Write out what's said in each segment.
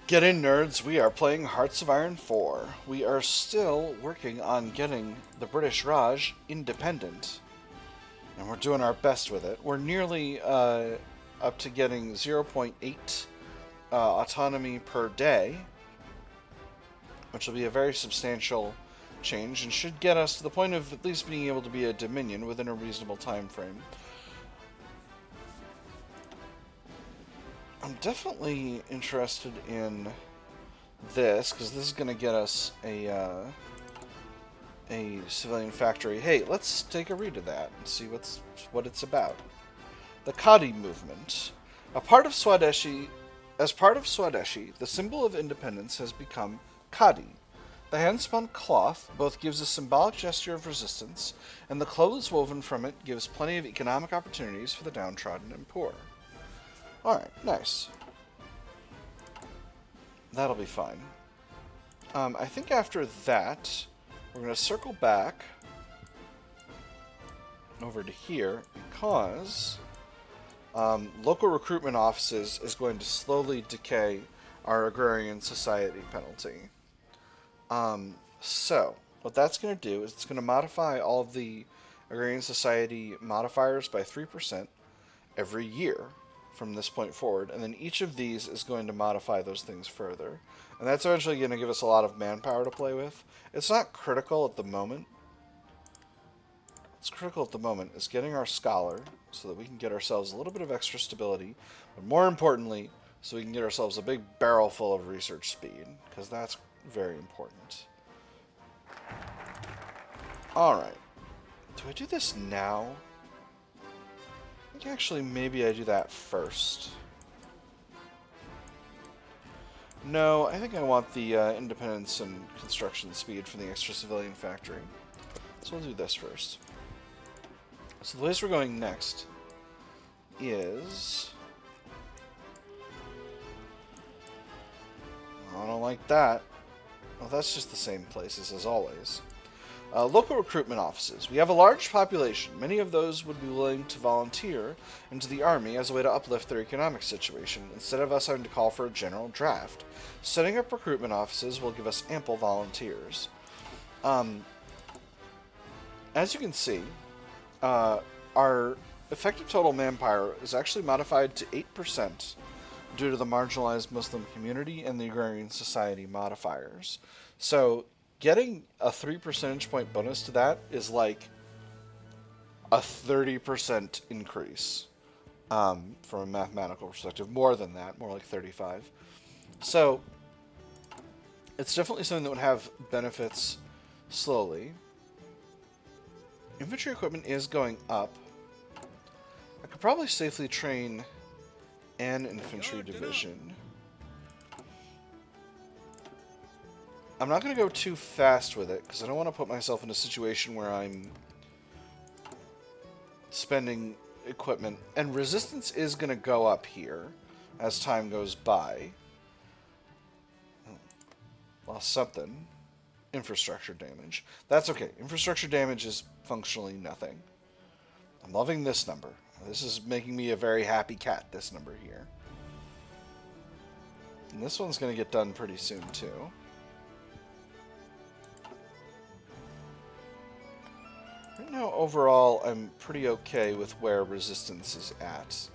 Get in, nerds. We are playing Hearts of Iron 4. We are still working on getting the British Raj independent, and we're doing our best with it. We're nearly up to getting zero point 0.8 autonomy per day, which will be a very substantial change and should get us to the point of at least being able to be a dominion within a reasonable time frame. I'm definitely interested in this because this is going to get us a civilian factory. Hey, let's take a read of that and see what it's about. The Khadi movement, a part of Swadeshi, as part of Swadeshi, the symbol of independence has become Khadi. The hand-spun cloth both gives a symbolic gesture of resistance, and the clothes woven from it gives plenty of economic opportunities for the downtrodden and poor. Alright, nice. That'll be fine. I think after that, we're going to circle back over to here because local recruitment offices is going to slowly decay our agrarian society penalty. So, what that's going to do is it's going to modify all of the agrarian society modifiers by 3% every year from this point forward, and then each of these is going to modify those things further. And that's eventually going to give us a lot of manpower to play with. It's not critical at the moment. What's critical at the moment is getting our scholar so that we can get ourselves a little bit of extra stability, but more importantly, so we can get ourselves a big barrel full of research speed, because that's very important. Alright. Do I do this now? I think actually maybe I do that first. No, I think I want the independence and construction speed from the extra civilian factory. So we'll do this first. So the place we're going next is... Oh, I don't like that. Well, that's just the same places as always. Local recruitment offices. We have a large population. Many of those would be willing to volunteer into the army as a way to uplift their economic situation, instead of us having to call for a general draft. Setting up recruitment offices will give us ample volunteers. As you can see, our effective total manpower is actually modified to 8% due to the marginalized Muslim community and the agrarian society modifiers. So getting a 3 percentage point bonus to that is like a 30% increase from a mathematical perspective. More than that, more like 35. So it's definitely something that would have benefits slowly. Infantry equipment is going up. I could probably safely train an infantry division. I'm not going to go too fast with it, because I don't want to put myself in a situation where I'm spending equipment. And resistance is going to go up here as time goes by. Lost something. Infrastructure damage. That's okay. Infrastructure damage is functionally nothing. I'm loving this number. This is making me a very happy cat, this number here. And this one's going to get done pretty soon, too. Right now, overall, I'm pretty okay with where resistance is at.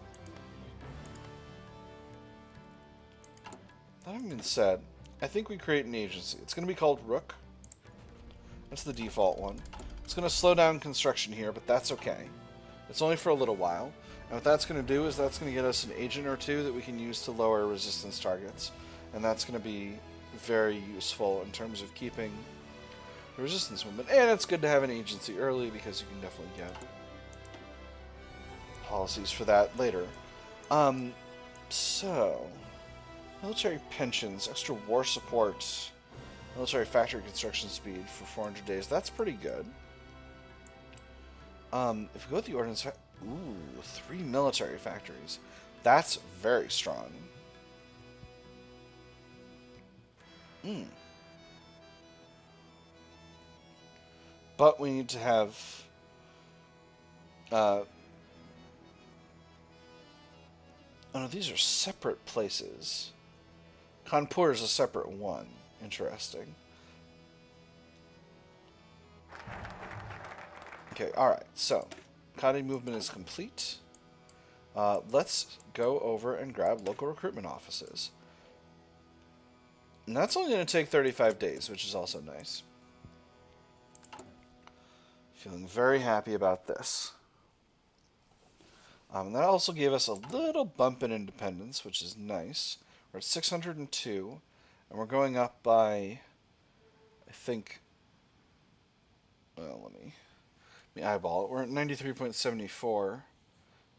That having been said, I think we create an agency. It's going to be called Rook. That's the default one. It's going to slow down construction here, but that's okay. It's only for a little while. And what that's going to do is that's going to get us an agent or two that we can use to lower resistance targets. And that's going to be very useful in terms of keeping the resistance movement. And it's good to have an agency early because you can definitely get policies for that later. So, military pensions, extra war support, military factory construction speed for 400 days. That's pretty good. If we go with the ordnance... Ooh, 3 military factories. That's very strong. But we need to have... oh no, these are separate places. Kanpur is a separate one. Interesting. Okay, alright, so Khadi movement is complete. Let's go over and grab local recruitment offices. And that's only going to take 35 days, which is also nice. Feeling very happy about this. That also gave us a little bump in independence, which is nice. We're at 602, and we're going up by, I think, well, let me eyeball it. We're at 93.74,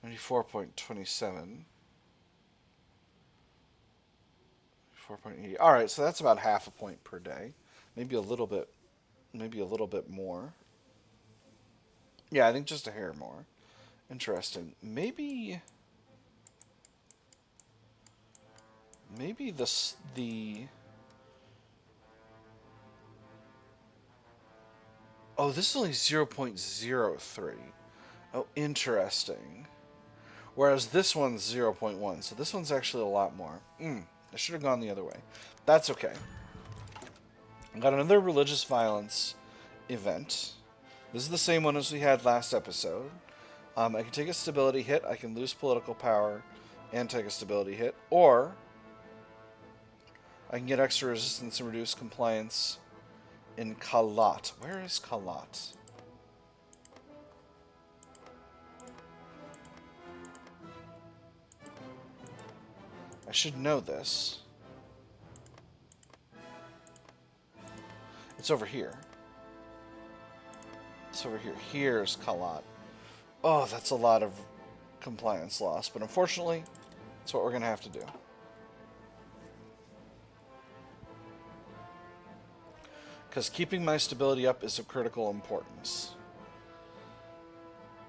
94.27, 4.80. All right, so that's about half a point per day, maybe a little bit more. Yeah, I think just a hair more. Interesting. Maybe the oh, this is only 0.03. Oh, interesting. Whereas this one's 0.1, so this one's actually a lot more. I should have gone the other way. That's okay. I got another religious violence event. This is the same one as we had last episode. I can take a stability hit, I can lose political power, and take a stability hit, or I can get extra resistance and reduce compliance in Kalat. Where is Kalat? I should know this. It's over here. It's over here. Here's Kalat. Oh, that's a lot of compliance loss, but unfortunately, that's what we're going to have to do. Because keeping my stability up is of critical importance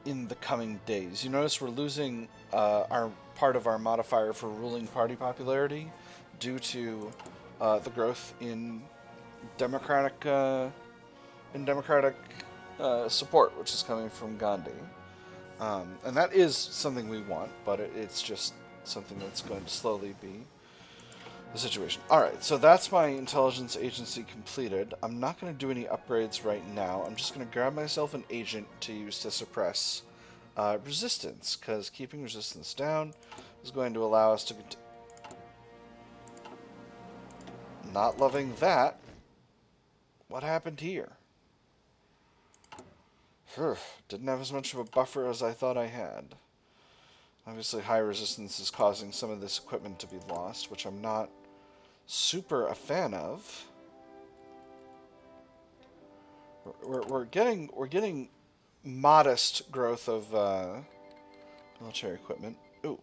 in the coming days. You notice we're losing our part of our modifier for ruling party popularity due to the growth in democratic support, which is coming from Gandhi. And that is something we want, but it's just something that's going to slowly be the situation. Alright, so that's my intelligence agency completed. I'm not going to do any upgrades right now. I'm just going to grab myself an agent to use to suppress resistance, because keeping resistance down is going to allow us to not loving that. What happened here? Didn't have as much of a buffer as I thought I had. Obviously, high resistance is causing some of this equipment to be lost, which I'm not super a fan of. We're getting modest growth of military equipment. Ooh,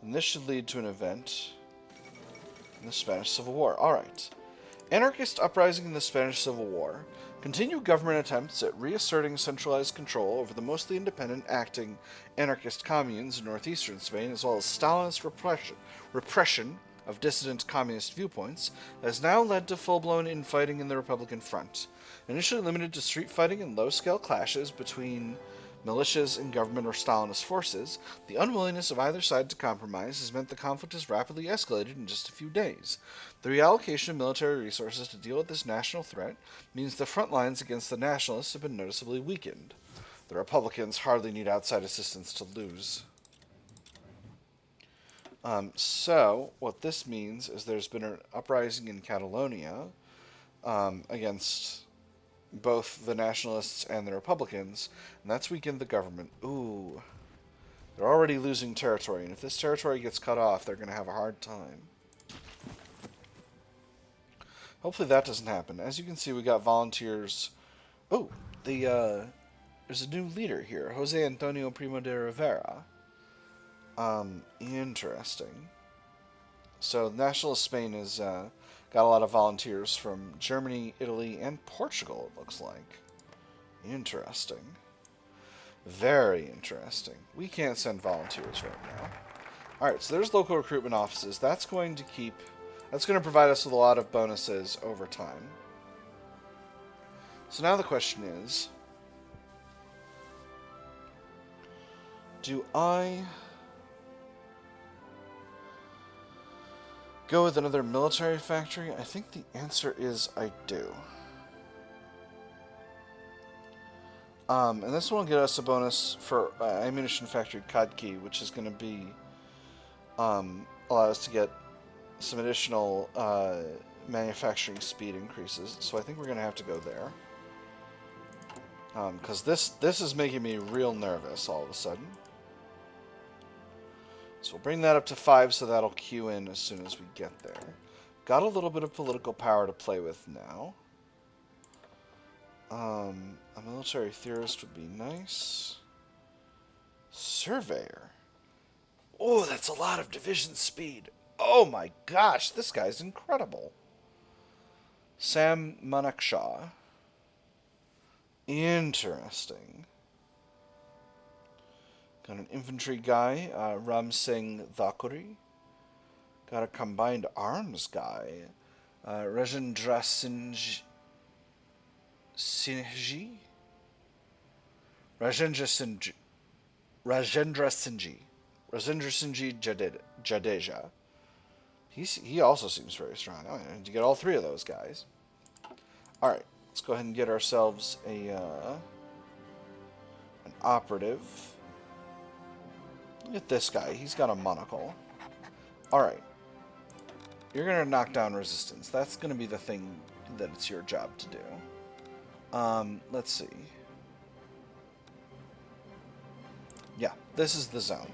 and this should lead to an event in the Spanish Civil War. All right, anarchist uprising in the Spanish Civil War. Continued government attempts at reasserting centralized control over the mostly independent acting anarchist communes in northeastern Spain, as well as Stalinist repression of dissident communist viewpoints, has now led to full-blown infighting in the Republican front. Initially limited to street fighting and low-scale clashes between militias and government or Stalinist forces, the unwillingness of either side to compromise has meant the conflict has rapidly escalated in just a few days. The reallocation of military resources to deal with this national threat means the front lines against the nationalists have been noticeably weakened. The Republicans hardly need outside assistance to lose. So, what this means is there's been an uprising in Catalonia against both the nationalists and the Republicans, and that's weakened the government. Ooh. They're already losing territory, and if this territory gets cut off, they're going to have a hard time. Hopefully that doesn't happen. As you can see, we got volunteers. Oh, there's a new leader here, Jose Antonio Primo de Rivera. Interesting. So, nationalist Spain has got a lot of volunteers from Germany, Italy, and Portugal, it looks like. Interesting. Very interesting. We can't send volunteers right now. Alright, so there's local recruitment offices. That's going to provide us with a lot of bonuses over time. So now the question is, do I go with another military factory? I think the answer is I do. And this one will get us a bonus for ammunition factory Kadki, which is going to be allow us to get some additional manufacturing speed increases. So I think we're going to have to go there. Because this is making me real nervous all of a sudden. So we'll bring that up to 5, so that'll queue in as soon as we get there. Got a little bit of political power to play with now. A military theorist would be nice. Surveyor. Oh, that's a lot of division speed. Oh my gosh, this guy's incredible. Sam Manakshaw. Interesting. Got an infantry guy, Ram Singh Thakuri. Got a combined arms guy, Rajendra Singhji. Rajendra Singhji Jadeja. He also seems very strong. I need to get all 3 of those guys. Alright, let's go ahead and get ourselves an operative. Look at this guy. He's got a monocle. Alright. You're going to knock down resistance. That's going to be the thing that it's your job to do. Let's see. Yeah, this is the zone.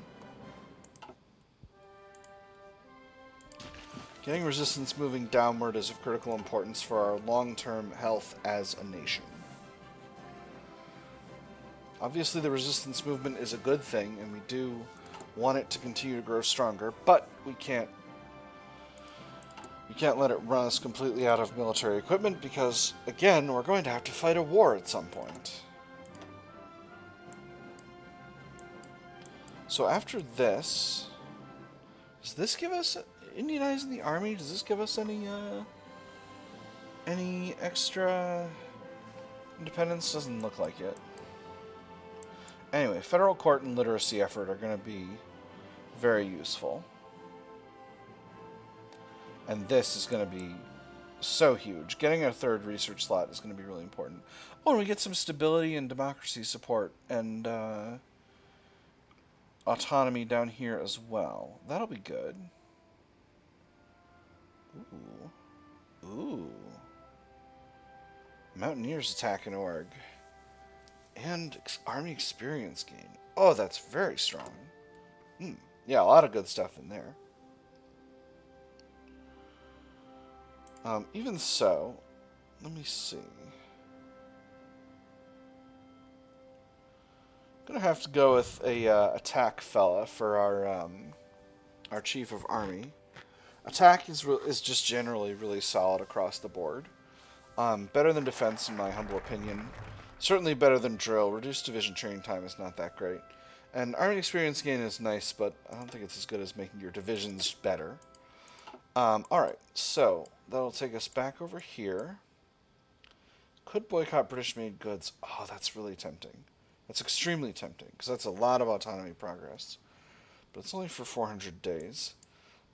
Getting resistance moving downward is of critical importance for our long-term health as a nation. Obviously, the resistance movement is a good thing, and we do want it to continue to grow stronger, but we can't let it run us completely out of military equipment because, again, we're going to have to fight a war at some point. So after this, does this give us Indianizing the army? Does this give us any extra independence? Doesn't look like it. Anyway, federal court and literacy effort are going to be very useful. And this is going to be so huge. Getting a 3rd research slot is going to be really important. Oh, and we get some stability and democracy support and autonomy down here as well. That'll be good. Ooh. Ooh. Mountaineers attack an org. And army experience gain. Oh, that's very strong. Yeah, a lot of good stuff in there. Even so, let me see. I'm gonna have to go with a attack fella for our chief of army. Attack is just generally really solid across the board. Better than defense, in my humble opinion. Certainly better than drill. Reduced division training time is not that great. And army experience gain is nice, but I don't think it's as good as making your divisions better. Alright, so that'll take us back over here. Could boycott British-made goods. Oh, that's really tempting. That's extremely tempting, because that's a lot of autonomy progress. But it's only for 400 days.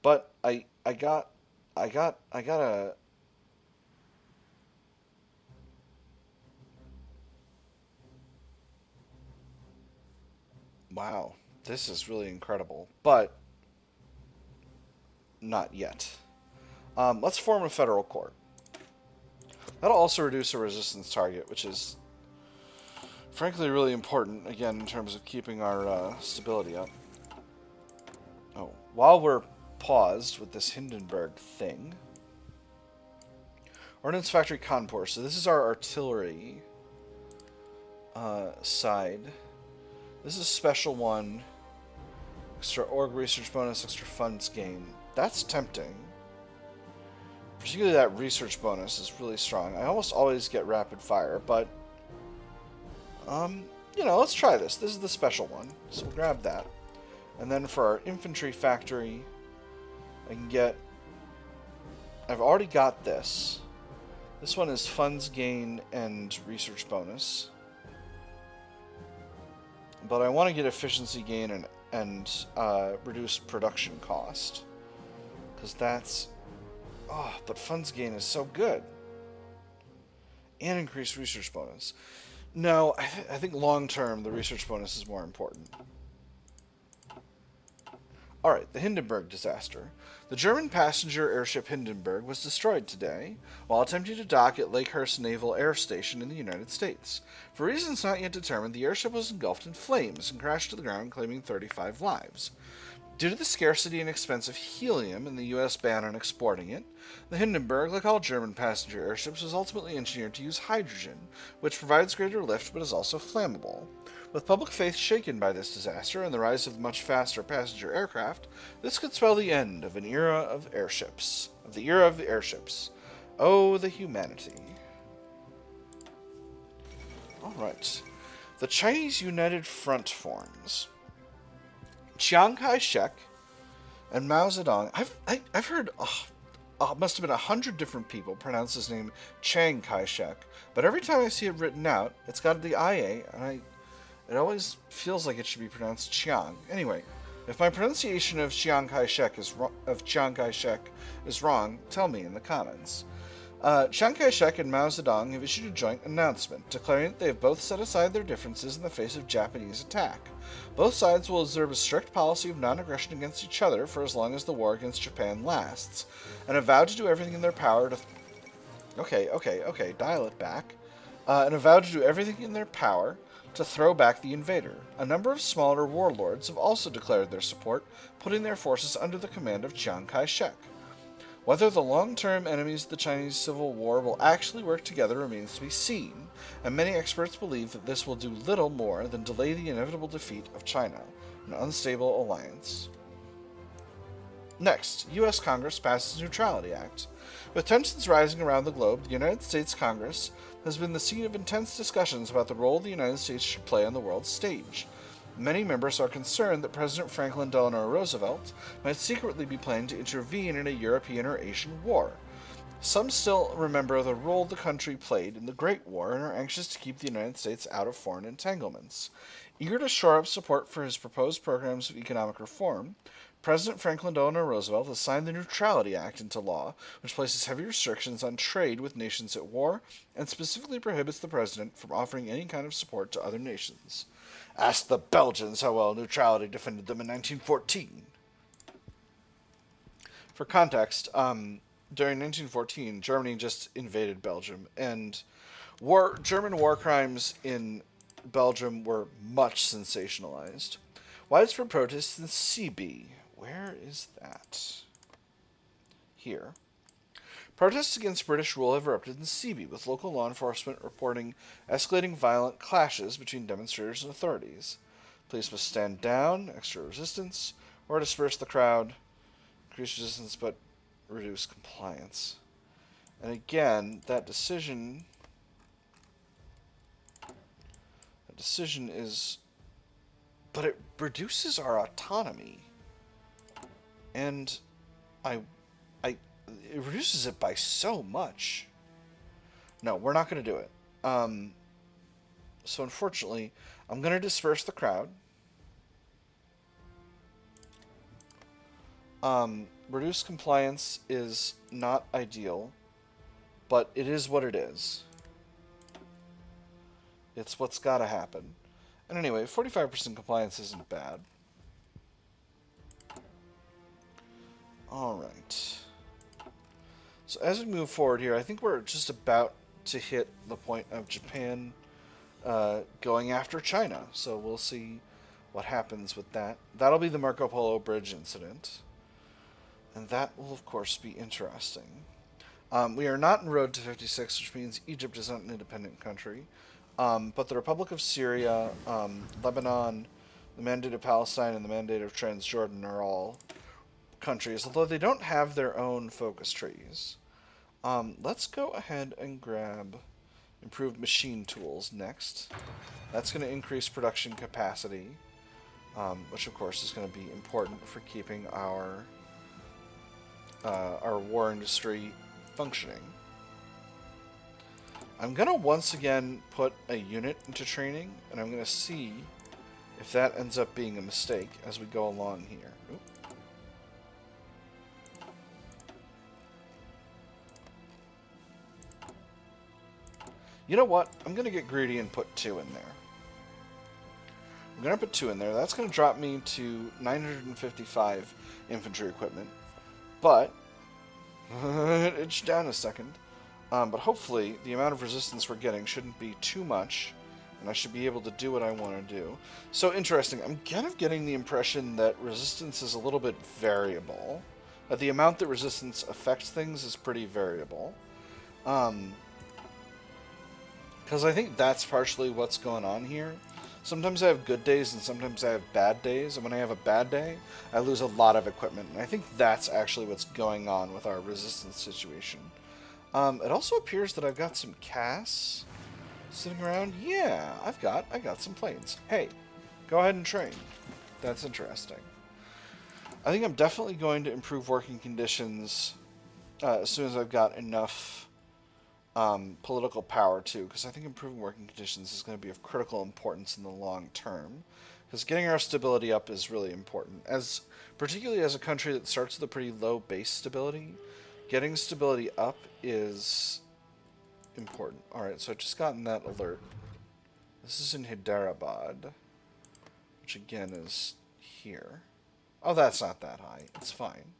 But I got a... Wow, this is really incredible, but not yet. Let's form a federal court. That'll also reduce a resistance target, which is frankly really important, again, in terms of keeping our stability up. Oh, while we're paused with this Hindenburg thing, Ordnance Factory Kanpur. So this is our artillery side. This is a special one. Extra org research bonus, extra funds gain. That's tempting. Particularly that research bonus is really strong. I almost always get rapid fire, but you know, let's try this. This is the special one, so we'll grab that. And then for our infantry factory, I can get... I've already got this. This one is funds gain and research bonus. But I want to get efficiency gain and reduce production cost. Because that's... Oh, but funds gain is so good. And increased research bonus. No, I think long-term, the research bonus is more important. Alright, the Hindenburg disaster. The German passenger airship Hindenburg was destroyed today while attempting to dock at Lakehurst Naval Air Station in the United States. For reasons not yet determined, the airship was engulfed in flames and crashed to the ground, claiming 35 lives. Due to the scarcity and expense of helium and the U.S. ban on exporting it, the Hindenburg, like all German passenger airships, was ultimately engineered to use hydrogen, which provides greater lift but is also flammable. With public faith shaken by this disaster and the rise of much faster passenger aircraft, this could spell the end of an era of airships. Of the era of the airships. Oh, the humanity. Alright. The Chinese United Front forms. Chiang Kai-shek and Mao Zedong. I've heard must have been 100 different people pronounce his name Chiang Kai-shek, but every time I see it written out, it's got the IA, and it always feels like it should be pronounced Chiang. Anyway, if my pronunciation of Chiang Kai-shek is wrong, tell me in the comments. Chiang Kai-shek and Mao Zedong have issued a joint announcement declaring that they have both set aside their differences in the face of Japanese attack. Both sides will observe a strict policy of non-aggression against each other for as long as the war against Japan lasts, and have vowed to do everything in their power to... Okay, dial it back. And have vowed to do everything in their power to throw back the invader. A number of smaller warlords have also declared their support, putting their forces under the command of Chiang Kai-shek. Whether the long-term enemies of the Chinese Civil War will actually work together remains to be seen, and many experts believe that this will do little more than delay the inevitable defeat of China, an unstable alliance. Next, U.S. Congress passes Neutrality Act. With tensions rising around the globe, the United States Congress has been the scene of intense discussions about the role the United States should play on the world stage. Many members are concerned that President Franklin Delano Roosevelt might secretly be planning to intervene in a European or Asian war. Some still remember the role the country played in the Great War and are anxious to keep the United States out of foreign entanglements. Eager to shore up support for his proposed programs of economic reform, President Franklin Delano Roosevelt has signed the Neutrality Act into law, which places heavy restrictions on trade with nations at war and specifically prohibits the president from offering any kind of support to other nations. Ask the Belgians how well neutrality defended them in 1914. For context, during 1914, Germany just invaded Belgium, and German war crimes in Belgium were much sensationalized. Widespread protests in CB. Where is that? Here. Protests against British rule have erupted in Sebi, with local law enforcement reporting escalating violent clashes between demonstrators and authorities. Police must stand down, extra resistance, or disperse the crowd, increase resistance but reduce compliance. And again, that decision is... But it reduces our autonomy. And it reduces it by so much. No, we're not going to do it. So unfortunately, I'm going to disperse the crowd. Reduced compliance is not ideal, but it is what it is. It's what's got to happen. And anyway, 45% compliance isn't bad. Alright. So as we move forward here, I think we're just about to hit the point of Japan going after China. So we'll see what happens with that. That'll be the Marco Polo Bridge incident. And that will, of course, be interesting. We are not in Road to 56, which means Egypt is not an independent country. But the Republic of Syria, Lebanon, the Mandate of Palestine, and the Mandate of Transjordan are all countries, although they don't have their own focus trees. Let's go ahead and grab improved machine tools next. That's going to increase production capacity, which of course is going to be important for keeping our war industry functioning. I'm going to once again put a unit into training, and I'm going to see if that ends up being a mistake as we go along here. Oop. You know what? I'm going to get greedy and put 2 in there. I'm going to put 2 in there. That's going to drop me to 955 infantry equipment. But, it's down a second. But hopefully, the amount of resistance we're getting shouldn't be too much, and I should be able to do what I want to do. So, interesting. I'm kind of getting the impression that resistance is a little bit variable. The amount that resistance affects things is pretty variable. Because I think that's partially what's going on here. Sometimes I have good days and sometimes I have bad days, and when I have a bad day, I lose a lot of equipment, and I think that's actually what's going on with our resistance situation. It also appears that I've got some CAS sitting around. Yeah, I got some planes. Hey, go ahead and train. That's interesting. I think I'm definitely going to improve working conditions as soon as I've got enough political power too, because I think improving working conditions is going to be of critical importance in the long term. Because getting our stability up is really important, particularly as a country that starts with a pretty low base stability. Getting stability up is important. All right, so I've just gotten that alert. This is in Hyderabad, which again is here. Oh, that's not that high. It's fine.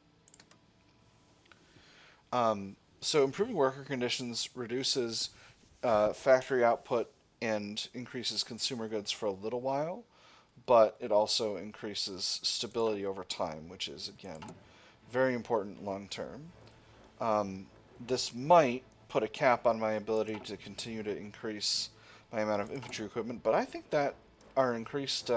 So improving worker conditions reduces factory output and increases consumer goods for a little while, but it also increases stability over time, which is, again, very important long term. This might put a cap on my ability to continue to increase my amount of infantry equipment, but I think that our increased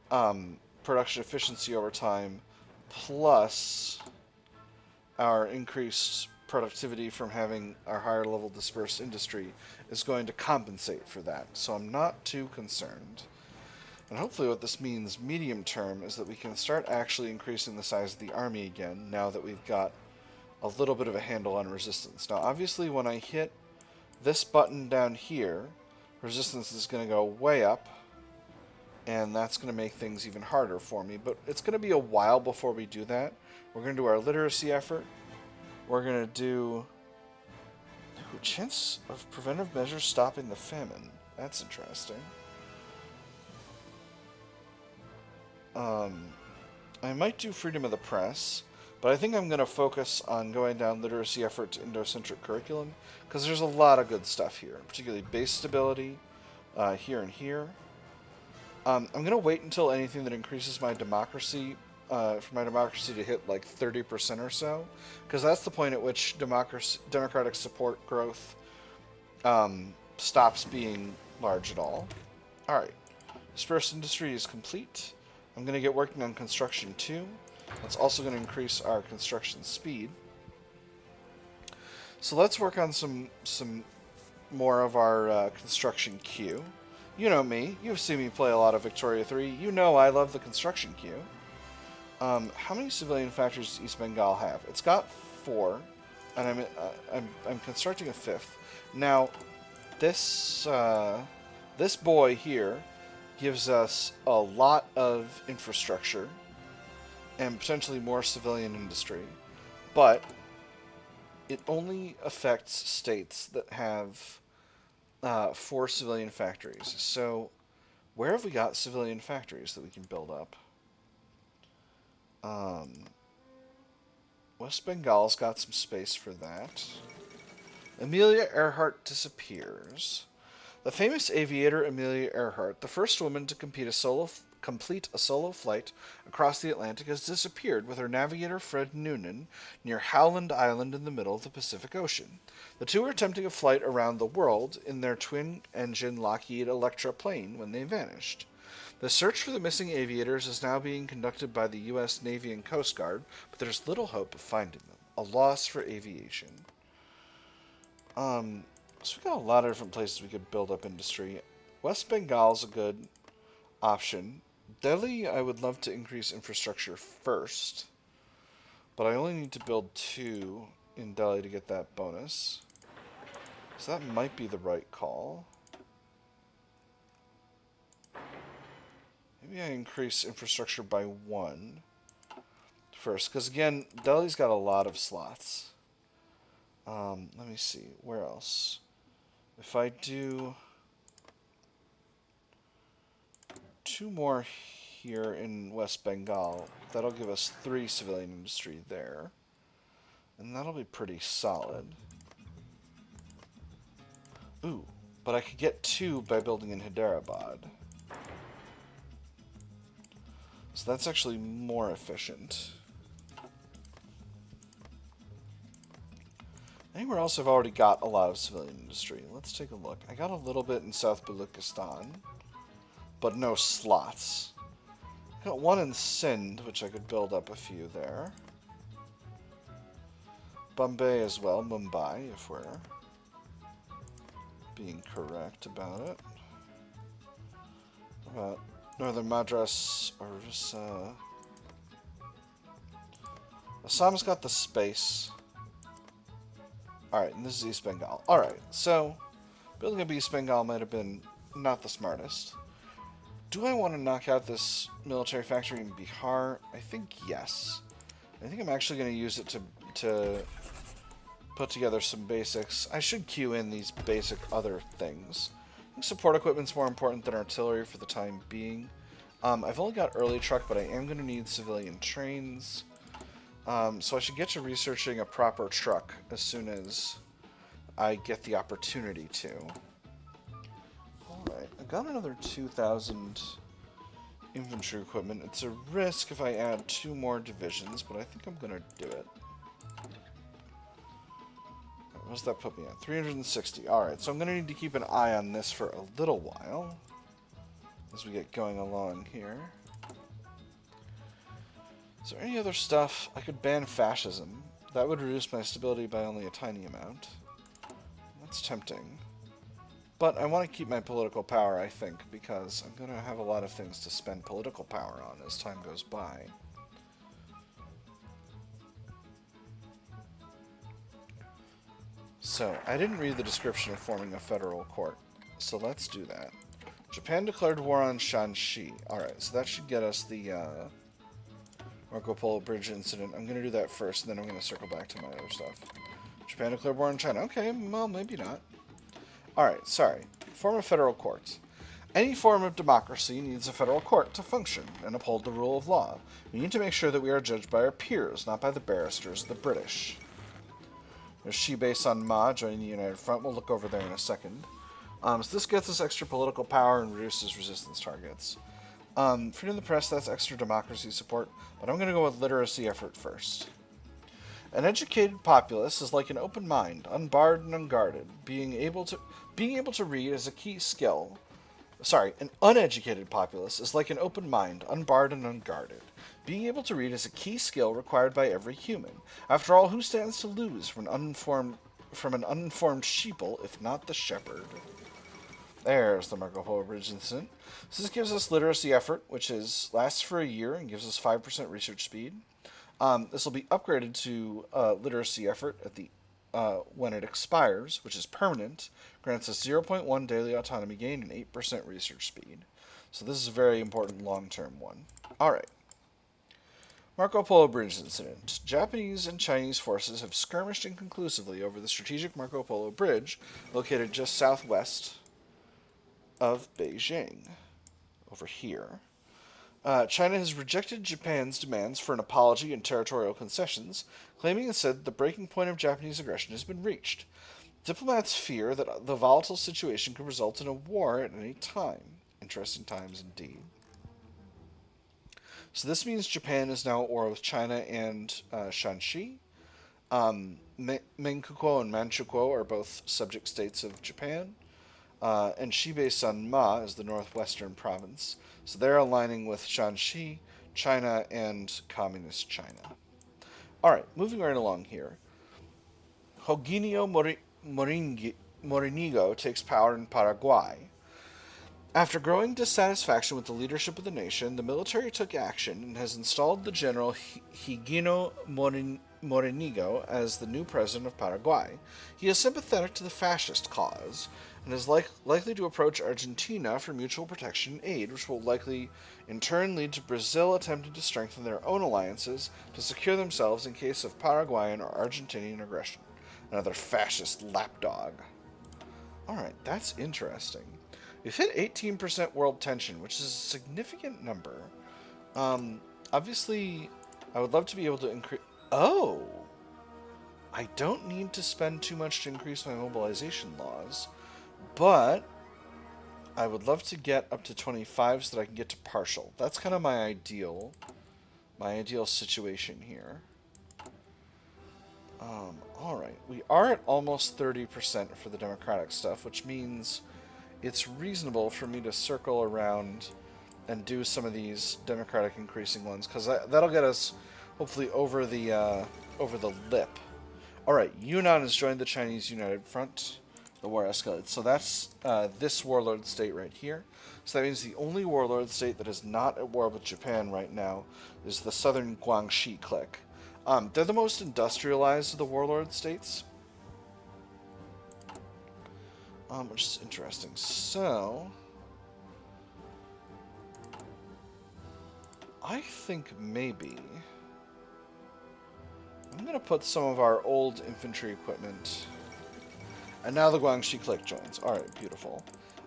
production efficiency over time, plus our increased productivity from having our higher level dispersed industry, is going to compensate for that. So I'm not too concerned. And hopefully what this means medium term is that we can start actually increasing the size of the army again now that we've got a little bit of a handle on resistance. Now obviously when I hit this button down here, resistance is going to go way up, and that's going to make things even harder for me. But it's going to be a while before we do that. We're going to do our literacy effort. We're going to do chance of preventive measures stopping the famine. That's interesting. I might do freedom of the press, but I think I'm going to focus on going down literacy effort to Indo-centric curriculum, because there's a lot of good stuff here, particularly base stability here and here. I'm going to wait until anything that increases my democracy, for my democracy to hit like 30% or so, because that's the point at which democratic support growth stops being large at all. Alright, dispersed industry is complete. I'm going to get working on construction too. That's also going to increase our construction speed. So let's work on some more of our construction queue. You know me. You've seen me play a lot of Victoria 3. You know I love the construction queue. How many civilian factories does East Bengal have? It's got 4, and I'm constructing a 5th. Now, this boy here gives us a lot of infrastructure and potentially more civilian industry, but it only affects states that have 4 civilian factories. So where have we got civilian factories that we can build up? West Bengal's got some space for that. Amelia Earhart disappears. The famous aviator Amelia Earhart, the first woman to complete a solo flight across the Atlantic, has disappeared with her navigator Fred Noonan near Howland Island in the middle of the Pacific Ocean. The two were attempting a flight around the world in their twin-engine Lockheed Electra plane when they vanished. The search for the missing aviators is now being conducted by the U.S. Navy and Coast Guard, but there's little hope of finding them. A loss for aviation. So we've got a lot of different places we could build up industry. West Bengal's a good option. Delhi, I would love to increase infrastructure first, but I only need to build 2 in Delhi to get that bonus. So that might be the right call. Maybe I increase infrastructure by 1 first, because again, Delhi's got a lot of slots. Let me see, where else? If I do 2 more here in West Bengal, that'll give us 3 civilian industry there. And that'll be pretty solid. Ooh, but I could get 2 by building in Hyderabad. So that's actually more efficient. Anywhere else I've already got a lot of civilian industry. Let's take a look. I got a little bit in South Baluchistan, but no slots. Got 1 in Sindh, which I could build up a few there. Bombay as well, Mumbai, if we're being correct about it. How about Northern Madras, or just, Assam's got the space. Alright, and this is East Bengal. Alright, so building up East Bengal might have been not the smartest. Do I want to knock out this military factory in Bihar? I think yes. I think I'm actually going to use it to put together some basics. I should queue in these basic other things. I think support equipment's more important than artillery for the time being. I've only got early truck, but I am going to need civilian trains. So I should get to researching a proper truck as soon as I get the opportunity to. Alright, I got another 2,000 infantry equipment. It's a risk if I add 2 more divisions, but I think I'm going to do it. What does that put me at? 360. Alright, so I'm going to need to keep an eye on this for a little while as we get going along here. Is there any other stuff? I could ban fascism. That would reduce my stability by only a tiny amount. That's tempting. But I want to keep my political power, I think, because I'm going to have a lot of things to spend political power on as time goes by. So, I didn't read the description of forming a federal court, so let's do that. Japan declared war on Shanxi. Alright, so that should get us the Marco Polo Bridge incident. I'm going to do that first, and then I'm going to circle back to my other stuff. Japan declared war on China. Okay, well, maybe not. Alright, sorry. Form a federal court. Any form of democracy needs a federal court to function and uphold the rule of law. We need to make sure that we are judged by our peers, not by the barristers of the British. There's Shibe San Ma joining the United Front. We'll look over there in a second. So this gets us extra political power and reduces resistance targets. Freedom of the press, that's extra democracy support, but I'm going to go with literacy effort first. An educated populace is like an open mind, unbarred and unguarded. Being able to read is a key skill. Sorry, an uneducated populace is like an open mind, unbarred and unguarded. Being able to read is a key skill required by every human. After all, who stands to lose from an uninformed sheeple, if not the shepherd? There's the Marco Polo Bridge incident. So this gives us literacy effort, which lasts for a year and gives us 5% research speed. This will be upgraded to literacy effort at the when it expires, which is permanent, grants us 0.1 daily autonomy gain and 8% research speed. So this is a very important long-term one. Alright. Marco Polo Bridge incident. Japanese and Chinese forces have skirmished inconclusively over the strategic Marco Polo Bridge, located just southwest of Beijing. Over here. China has rejected Japan's demands for an apology and territorial concessions, claiming instead the breaking point of Japanese aggression has been reached. Diplomats fear that the volatile situation could result in a war at any time. Interesting times indeed. So this means Japan is now at war with China and Shanxi. Menkuko and Manchukuo are both subject states of Japan. And Shibe San Ma is the northwestern province. So they're aligning with Shanxi, China, and Communist China. Alright, moving right along here. Hoginio Morinigo takes power in Paraguay. After growing dissatisfaction with the leadership of the nation, the military took action and has installed the general Higino Morinigo as the new president of Paraguay. He is sympathetic to the fascist cause and is likely to approach Argentina for mutual protection and aid, which will likely in turn lead to Brazil attempting to strengthen their own alliances to secure themselves in case of Paraguayan or Argentinian aggression. Another fascist lapdog. Alright, that's interesting. We've hit 18% world tension, which is a significant number. Obviously, I would love to be able to increase... Oh! I don't need to spend too much to increase my mobilization laws, but I would love to get up to 25 so that I can get to partial. That's kind of my ideal situation here. Alright, we are at almost 30% for the democratic stuff, which means it's reasonable for me to circle around and do some of these democratic increasing ones, because that'll get us hopefully over the lip. Alright, Yunnan has joined the Chinese United Front. The war escalates. So that's this warlord state right here. So that means the only warlord state that is not at war with Japan right now is the southern Guangxi clique. They're the most industrialized of the warlord states. Which is interesting. So I think maybe I'm going to put some of our old infantry equipment... And now the Guangxi clique joins. Alright, beautiful.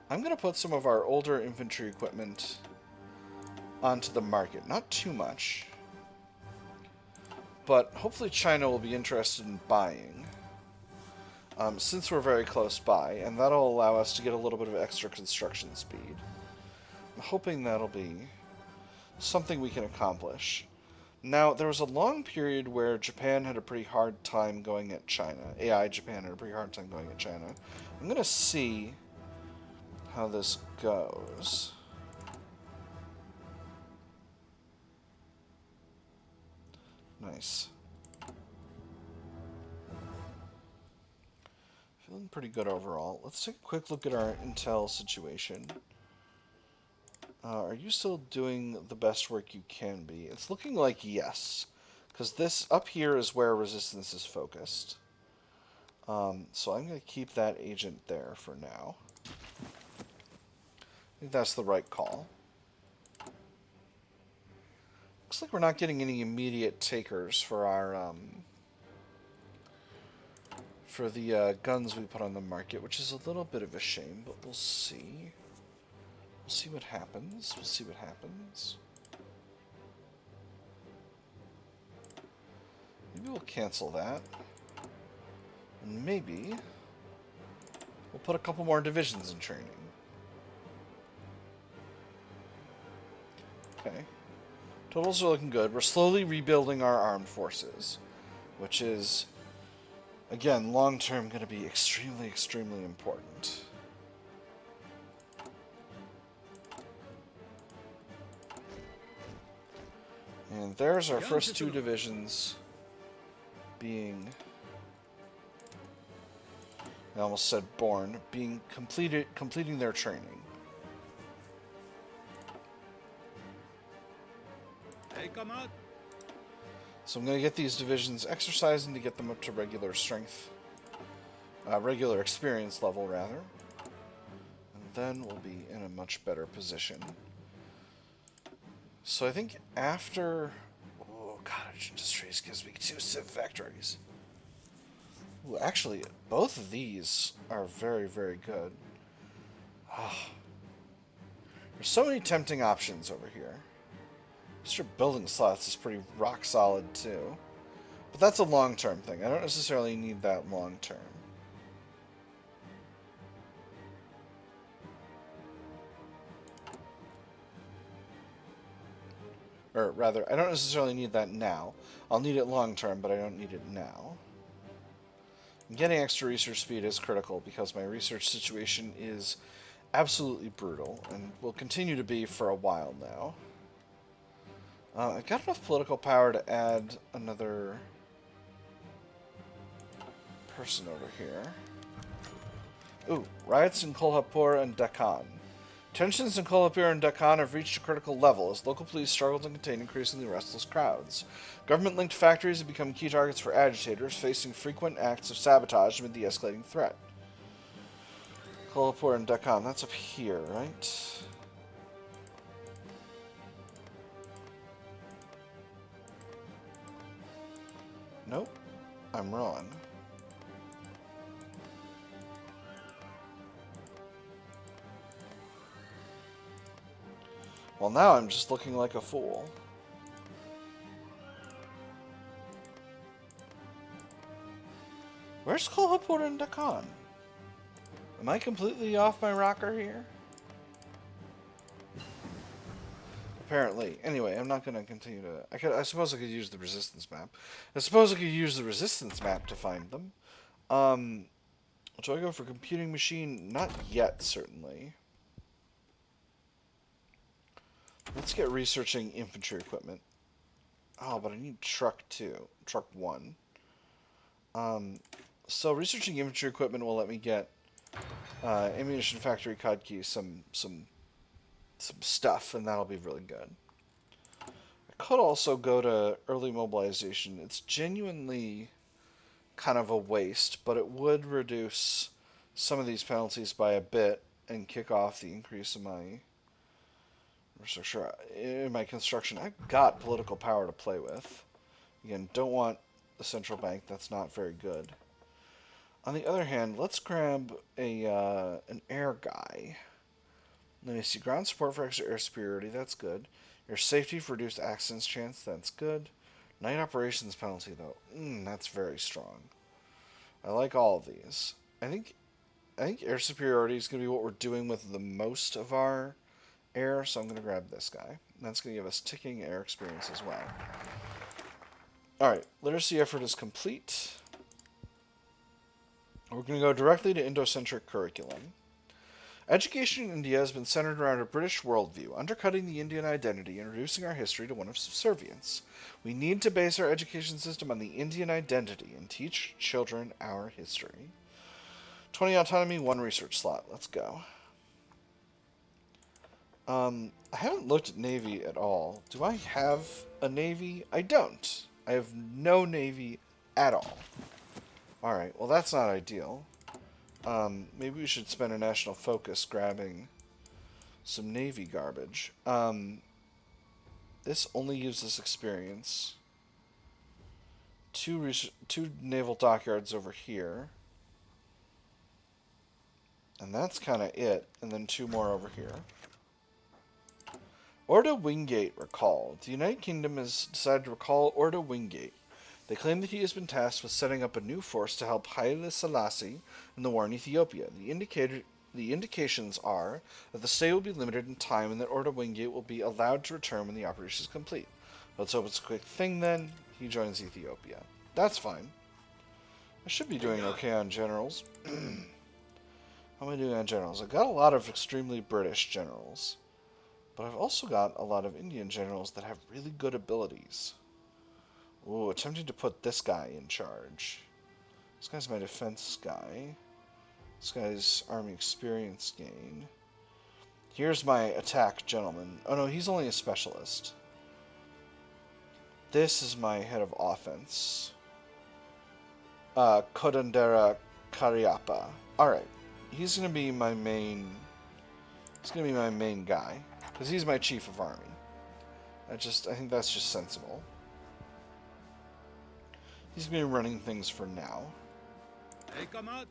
I'm going to put some of our older infantry equipment onto the market. Not too much. But hopefully China will be interested in buying. Since we're very close by. And that'll allow us to get a little bit of extra construction speed. I'm hoping that'll be something we can accomplish. Now, there was a long period where Japan had a pretty hard time going at China. AI Japan had a pretty hard time going at China. I'm going to see how this goes. Nice. Feeling pretty good overall. Let's take a quick look at our intel situation. Are you still doing the best work you can be? It's looking like yes. Because this up here is where resistance is focused. So I'm going to keep that agent there for now. I think that's the right call. Looks like we're not getting any immediate takers for our for the guns we put on the market, which is a little bit of a shame, but we'll see. We'll see what happens. We'll see what happens. Maybe we'll cancel that. And maybe we'll put a couple more divisions in training. Okay. Totals are looking good. We're slowly rebuilding our armed forces, which is, again, long-term going to be extremely, extremely important. And there's our first two divisions being, I almost said born, being completing their training. Hey, come out. So I'm going to get these divisions exercising to get them up to regular strength, regular experience level rather. And then we'll be in a much better position. So I think after... Oh, cottage industries gives me 2 civ factories. Ooh, actually, both of these are very, very good. Oh. There's so many tempting options over here. Extra building slots is pretty rock solid, too. But that's a long-term thing. I don't necessarily need that long-term. Or rather, I don't necessarily need that now. I'll need it long-term, but I don't need it now. Getting extra research speed is critical because my research situation is absolutely brutal and will continue to be for a while now. I've got enough political power to add another person over here. Ooh, riots in Kolhapur and Deccan. Tensions in Kolhapur and Deccan have reached a critical level as local police struggle to contain increasingly restless crowds. Government-linked factories have become key targets for agitators, facing frequent acts of sabotage amid the escalating threat. Kolhapur and Deccan, that's up here, right? Nope, I'm wrong. Well, now I'm just looking like a fool. Where's Kolhapur and Dakan? Am I completely off my rocker here? Apparently. Anyway, I'm not going to continue to... I suppose I could use the resistance map. I suppose I could use the resistance map to find them. Do I go for computing machine? Not yet, certainly. Let's get researching infantry equipment. Oh, but I need truck 2. Truck 1. So researching infantry equipment will let me get ammunition factory cod key, some stuff, and that'll be really good. I could also go to early mobilization. It's genuinely kind of a waste, but it would reduce some of these penalties by a bit and kick off the increase in my construction. I've got political power to play with. Again, don't want the central bank. That's not very good. On the other hand, let's grab an air guy. Let me see. Ground support for extra air superiority. That's good. Air safety for reduced accidents chance. That's good. Night operations penalty, though. That's very strong. I like all of these. I think air superiority is going to be what we're doing with the most of our air, so I'm going to grab this guy. And that's going to give us ticking air experience as well. Alright, literacy effort is complete. We're going to go directly to Indo-centric curriculum. Education in India has been centered around a British worldview, undercutting the Indian identity and reducing our history to one of subservience. We need to base our education system on the Indian identity and teach children our history. 20 autonomy, 1 research slot. Let's go. I haven't looked at Navy at all. Do I have a Navy? I don't. I have no Navy at all. Alright, well that's not ideal. Maybe we should spend a national focus grabbing some Navy garbage. This only gives us experience. 2 naval dockyards over here. And that's kind of it. And then 2 more over here. Orda Wingate recalled. The United Kingdom has decided to recall Orda Wingate. They claim that he has been tasked with setting up a new force to help Haile Selassie in the war in Ethiopia. The indications are that the stay will be limited in time and that Orda Wingate will be allowed to return when the operation is complete. Let's hope it's a quick thing then. He joins Ethiopia. That's fine. I should be doing okay on generals. How am I doing on generals? I've got a lot of extremely British generals. But I've also got a lot of Indian generals that have really good abilities. Ooh, attempting to put this guy in charge. This guy's my defense guy. This guy's army experience gain. Here's my attack gentleman. Oh no, he's only a specialist. This is my head of offense. Kodandera Karyapa. Alright. He's gonna be my main... He's gonna be my main guy. Because he's my chief of army. I think that's just sensible. He's going to be running things for now. Hey, come out.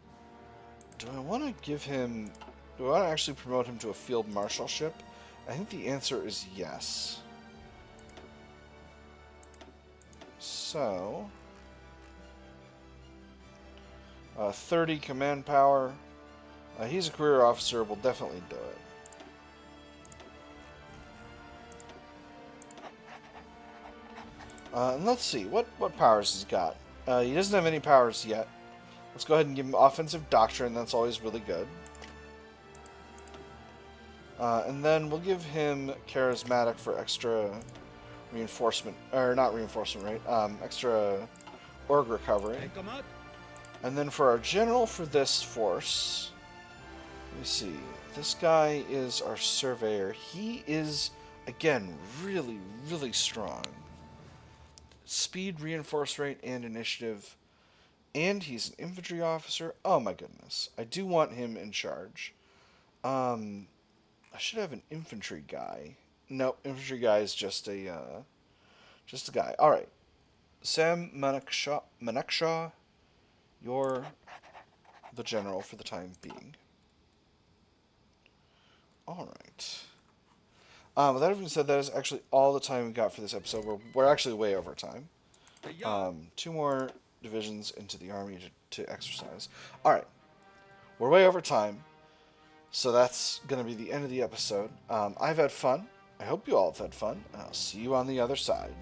Do I want to give him... Do I want to actually promote him to a field marshalship? I think the answer is yes. So... 30 command power. He's a career officer. We'll definitely do it. And let's see, what powers he's got. He doesn't have any powers yet. Let's go ahead and give him offensive doctrine. That's always really good. And then we'll give him charismatic for extra reinforcement. Or not reinforcement, right? Extra org recovery. And then for our general for this force... Let me see. This guy is our surveyor. He is, again, really, really strong. Speed, reinforce rate, and initiative. And he's an infantry officer. Oh my goodness. I do want him in charge. I should have an infantry guy. No, infantry guy is just a guy. Alright. Sam Manekshaw, you're the general for the time being. Alright. With that being said, that is actually all the time we got for this episode. We're actually way over time. Two more divisions into the army to exercise. All right, we're way over time, so that's going to be the end of the episode. I've had fun. I hope you all have had fun. I'll see you on the other side.